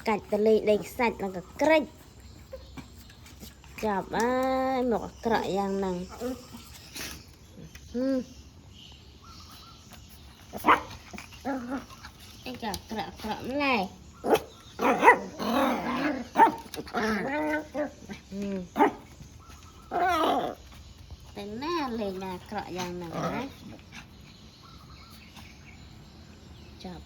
กัดตะเลยได้สัตว์แล้วก็กระจับหมกกระยางนังไอ้กระไม่ไรแต่หน้าเลยนะกระยางนังนะจับ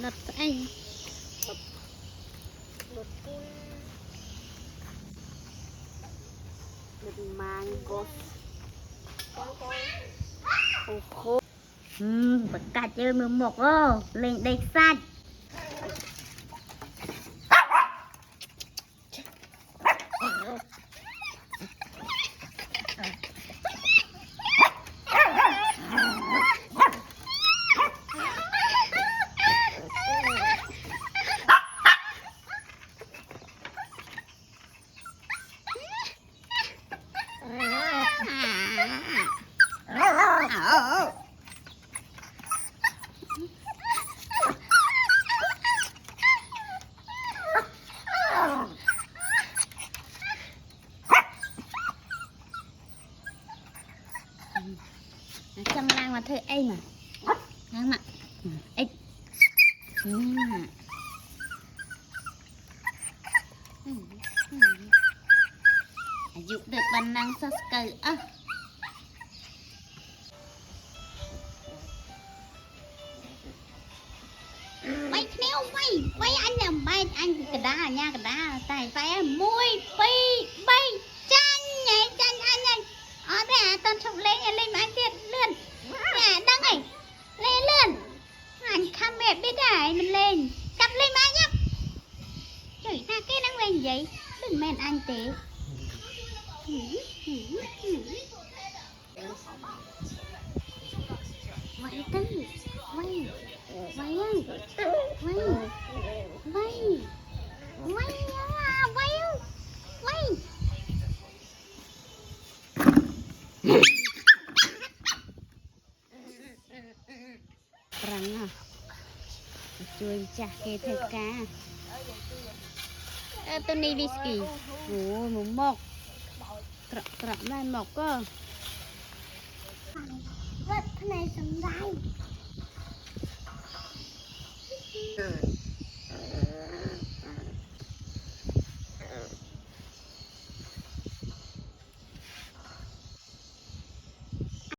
นัดไอ้เป็นมังกรโอ้โหประกาศเจอมือหมกเล่นเด็กสัตว์จังล่างมาเธอไอ้มาล่างมาไอ้อายุเด็กบันนังสักเกอไม่เที่ยวไม่anh làไม่anhกระดาnhaกระดาแต่ไปมวยปีใบจันไงจันอันไงอ๋อแต่ตอนชมเล่นเล่นมาเจ็ดเลื่อนเนี่ยดังไงเล่นเลื่อนหันคำแบบได้มันเล่นกลับเลยมายับchửi ra cái đang lên vậy đừng men anh tệ vậy tư quay quay quay quay quay quay quay rắn à chui chả kê thầy cáตัวนี้วิสกี้โอ้หมูหมกกระได้หมกก็วัดภายในสำได้